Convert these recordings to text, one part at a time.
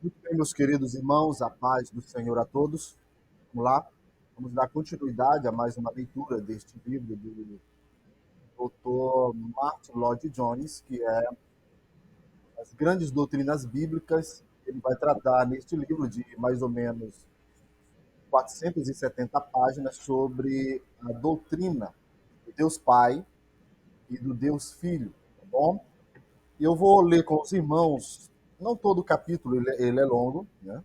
Muito bem, meus queridos irmãos, a paz do Senhor a todos. Vamos lá, vamos dar continuidade a mais uma leitura deste livro do Dr. Martin Lloyd Jones, que é As Grandes Doutrinas Bíblicas. Ele vai tratar neste livro de mais ou menos 470 páginas sobre a doutrina do Deus Pai e do Deus Filho, tá bom? E eu vou ler com os irmãos, não todo o capítulo, ele é longo, né?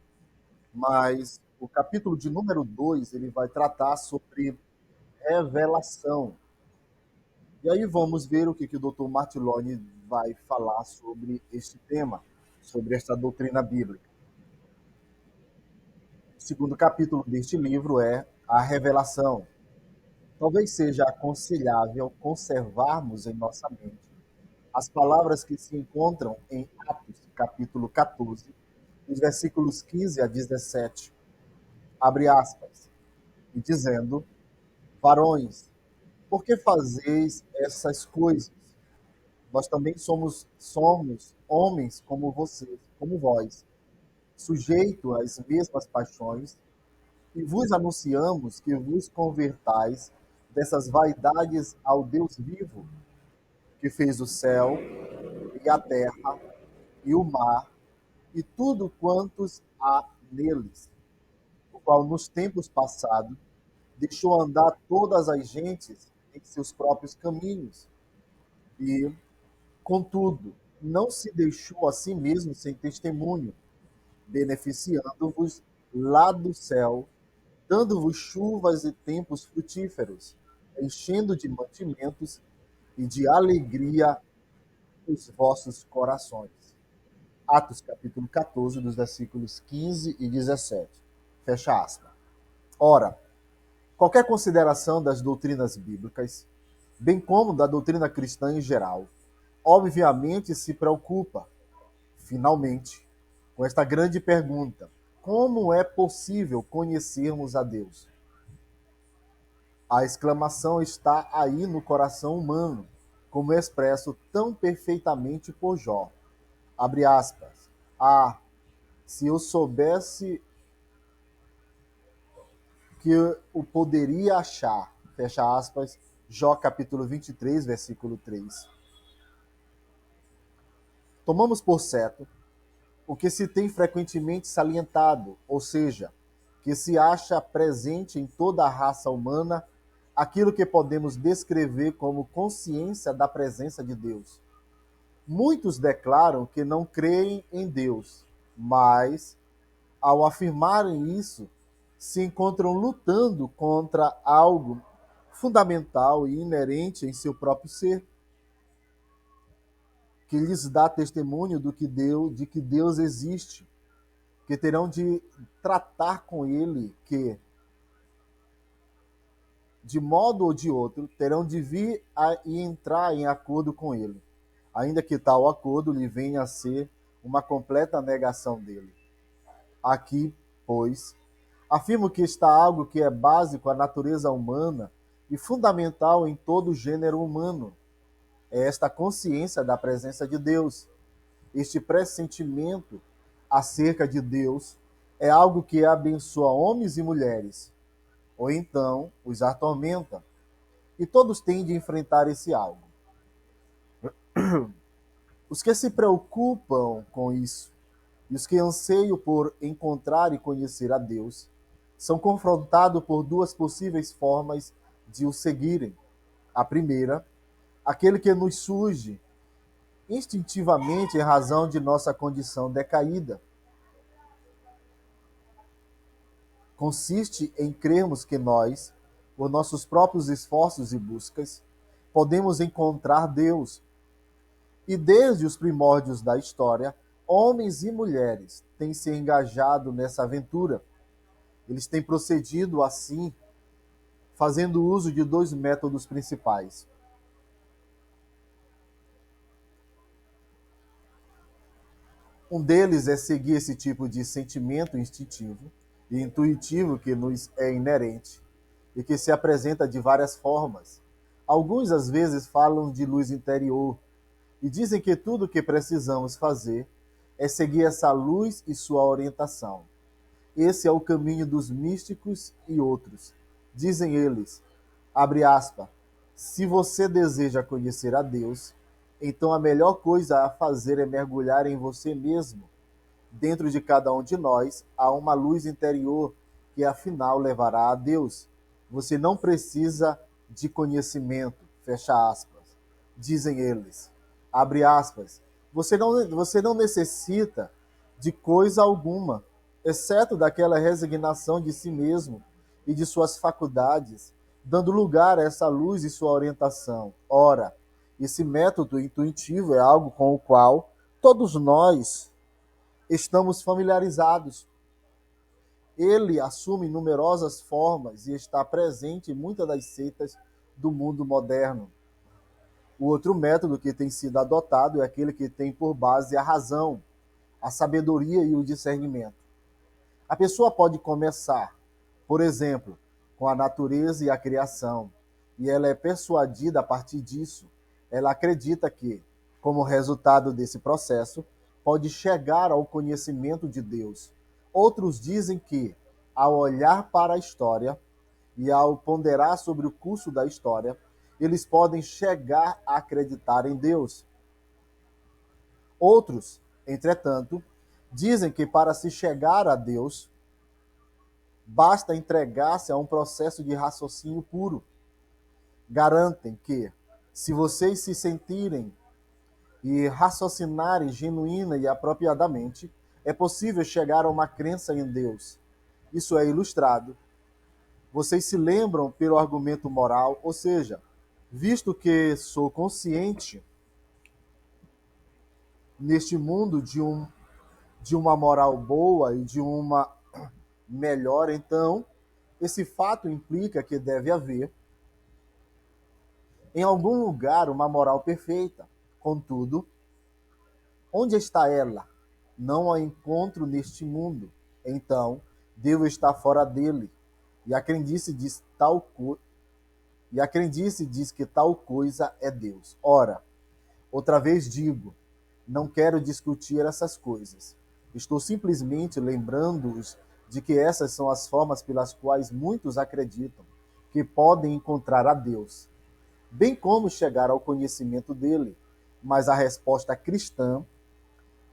Mas o capítulo de número 2 ele vai tratar sobre revelação. E aí vamos ver o que o Dr. Martiloni vai falar sobre este tema, sobre esta doutrina bíblica. O segundo capítulo deste livro é a revelação. Talvez seja aconselhável conservarmos em nossa mente as palavras que se encontram em Atos, capítulo 14, os versículos 15 a 17. Abre aspas, e dizendo: varões, por que fazeis essas coisas? Nós também somos homens como vocês, como vós, sujeitos às mesmas paixões, e vos anunciamos que vos convertais dessas vaidades ao Deus vivo, que fez o céu e a terra e o mar e tudo quantos há neles, o qual nos tempos passados deixou andar todas as gentes em seus próprios caminhos e, contudo, não se deixou a si mesmo sem testemunho, beneficiando-vos lá do céu, dando-vos chuvas e tempos frutíferos, enchendo de mantimentos e de alegria os vossos corações. Atos capítulo 14, dos versículos 15 e 17. Fecha aspas. Ora, qualquer consideração das doutrinas bíblicas, bem como da doutrina cristã em geral, obviamente se preocupa, finalmente, com esta grande pergunta: como é possível conhecermos a Deus? A exclamação está aí no coração humano, como expresso tão perfeitamente por Jó. Abre aspas. Ah, se eu soubesse que o poderia achar. Fecha aspas. Jó capítulo 23, versículo 3. Tomamos por certo o que se tem frequentemente salientado, ou seja, que se acha presente em toda a raça humana aquilo que podemos descrever como consciência da presença de Deus. Muitos declaram que não creem em Deus, mas, ao afirmarem isso, se encontram lutando contra algo fundamental e inerente em seu próprio ser, que lhes dá testemunho de que Deus existe, que terão de tratar com ele, que, de modo ou de outro, terão de vir e entrar em acordo com ele, ainda que tal acordo lhe venha a ser uma completa negação dele. Aqui, pois, afirmo que está algo que é básico à natureza humana e fundamental em todo o gênero humano. É esta consciência da presença de Deus. Este pressentimento acerca de Deus é algo que abençoa homens e mulheres, ou então os atormenta. E todos têm de enfrentar esse algo. Os que se preocupam com isso e os que anseiam por encontrar e conhecer a Deus são confrontados por duas possíveis formas de o seguirem. A primeira, aquele que nos surge instintivamente em razão de nossa condição decaída. Consiste em crermos que nós, por nossos próprios esforços e buscas, podemos encontrar Deus. E desde os primórdios da história, homens e mulheres têm se engajado nessa aventura. Eles têm procedido assim, fazendo uso de dois métodos principais. Um deles é seguir esse tipo de sentimento instintivo e intuitivo que nos é inerente e que se apresenta de várias formas. Alguns, às vezes, falam de luz interior e dizem que tudo o que precisamos fazer é seguir essa luz e sua orientação. Esse é o caminho dos místicos e outros. Dizem eles, abre aspas, se você deseja conhecer a Deus, então a melhor coisa a fazer é mergulhar em você mesmo. Dentro de cada um de nós há uma luz interior que afinal levará a Deus. Você não precisa de conhecimento, fecha aspas. Dizem eles, abre aspas, você não necessita de coisa alguma, exceto daquela resignação de si mesmo e de suas faculdades, dando lugar a essa luz e sua orientação. Ora, esse método intuitivo é algo com o qual todos nós estamos familiarizados. Ele assume numerosas formas e está presente em muitas das seitas do mundo moderno. O outro método que tem sido adotado é aquele que tem por base a razão, a sabedoria e o discernimento. A pessoa pode começar, por exemplo, com a natureza e a criação, e ela é persuadida a partir disso. Ela acredita que, como resultado desse processo, pode chegar ao conhecimento de Deus. Outros dizem que, ao olhar para a história e ao ponderar sobre o curso da história, eles podem chegar a acreditar em Deus. Outros, entretanto, dizem que para se chegar a Deus, basta entregar-se a um processo de raciocínio puro. Garantem que, se vocês se sentirem e raciocinarem genuína e apropriadamente, é possível chegar a uma crença em Deus. Isso é ilustrado. Vocês se lembram pelo argumento moral, ou seja, visto que sou consciente neste mundo de uma moral boa e de uma melhor, então, esse fato implica que deve haver, em algum lugar, uma moral perfeita. Contudo, onde está ela? Não a encontro neste mundo. Então, devo estar fora dele. E a crendice diz que tal coisa é Deus. Ora, outra vez digo, não quero discutir essas coisas. Estou simplesmente lembrando-os de que essas são as formas pelas quais muitos acreditam que podem encontrar a Deus, bem como chegar ao conhecimento dele. Mas a resposta cristã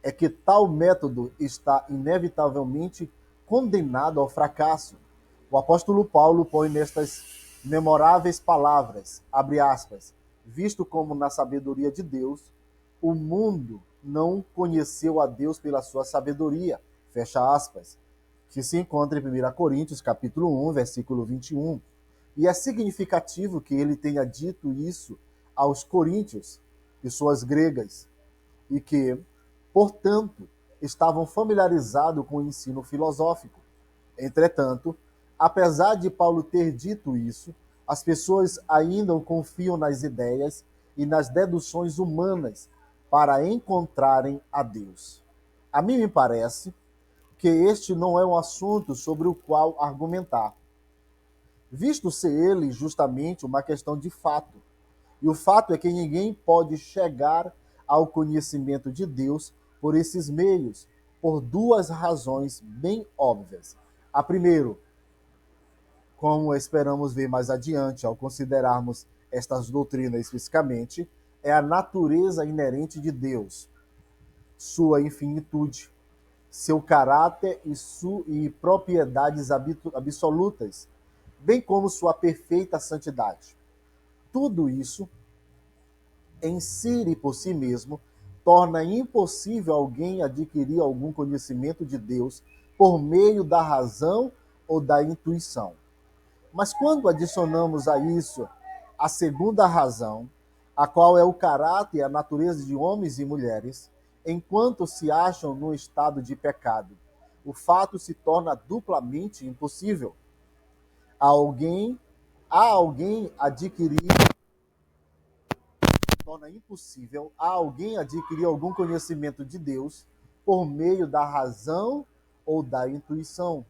é que tal método está inevitavelmente condenado ao fracasso. O apóstolo Paulo põe nestas memoráveis palavras, abre aspas, visto como na sabedoria de Deus, o mundo não conheceu a Deus pela sua sabedoria, fecha aspas, que se encontra em 1 Coríntios, capítulo 1, versículo 21. E é significativo que ele tenha dito isso aos coríntios, pessoas gregas, e que, portanto, estavam familiarizados com o ensino filosófico. Entretanto, apesar de Paulo ter dito isso, as pessoas ainda confiam nas ideias e nas deduções humanas para encontrarem a Deus. A mim me parece que este não é um assunto sobre o qual argumentar, visto ser ele justamente uma questão de fato. E o fato é que ninguém pode chegar ao conhecimento de Deus por esses meios, por duas razões bem óbvias. A primeira, como esperamos ver mais adiante ao considerarmos estas doutrinas especificamente, é a natureza inerente de Deus, sua infinitude, seu caráter e propriedades absolutas, bem como sua perfeita santidade. Tudo isso, em si e por si mesmo, torna impossível alguém adquirir algum conhecimento de Deus por meio da razão ou da intuição. Mas quando adicionamos a isso a segunda razão, a qual é o caráter e a natureza de homens e mulheres, enquanto se acham no estado de pecado, o fato se torna duplamente impossível. Torna impossível a alguém adquirir algum conhecimento de Deus por meio da razão ou da intuição.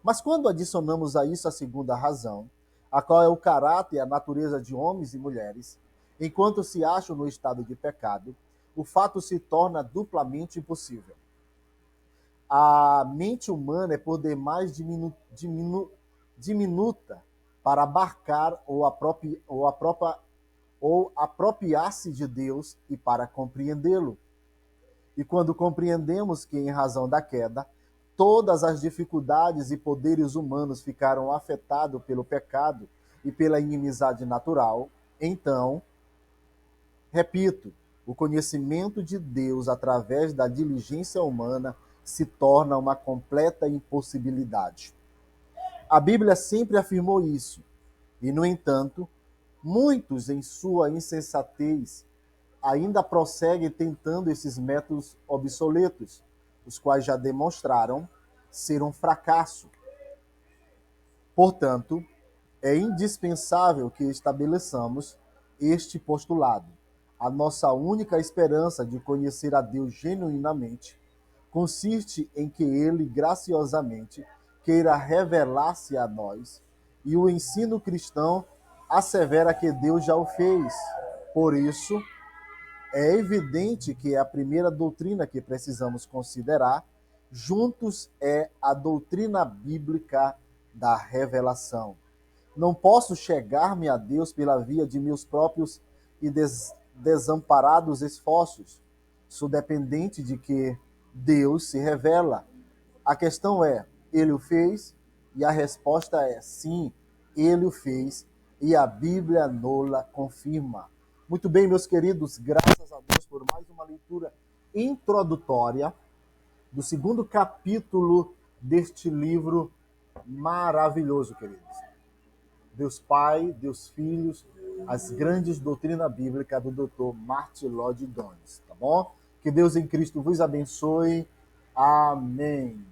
Mas quando adicionamos a isso a segunda razão, a qual é o caráter e a natureza de homens e mulheres, enquanto se acham no estado de pecado, o fato se torna duplamente impossível. A mente humana é por demais diminuta para abarcar ou apropriar-se de Deus e para compreendê-lo. E quando compreendemos que, em razão da queda, todas as dificuldades e poderes humanos ficaram afetados pelo pecado e pela inimizade natural, então, repito, o conhecimento de Deus através da diligência humana se torna uma completa impossibilidade. A Bíblia sempre afirmou isso, e, no entanto, muitos, em sua insensatez, ainda prosseguem tentando esses métodos obsoletos, os quais já demonstraram ser um fracasso. Portanto, é indispensável que estabeleçamos este postulado. A nossa única esperança de conhecer a Deus genuinamente consiste em que Ele graciosamente queira revelar-se a nós, e o ensino cristão assevera que Deus já o fez. Por isso, é evidente que a primeira doutrina que precisamos considerar juntos é a doutrina bíblica da revelação. Não posso chegar-me a Deus pela via de meus próprios e desamparados esforços. Sou dependente de que Deus se revela. A questão é, ele o fez? E a resposta é sim, ele o fez, e a Bíblia nola confirma. Muito bem, meus queridos, graças a Deus por mais uma leitura introdutória do segundo capítulo deste livro maravilhoso, queridos. Deus Pai, Deus Filhos, as grandes doutrinas bíblicas do Dr. Martin Lloyd Jones, tá bom? Que Deus em Cristo vos abençoe. Amém.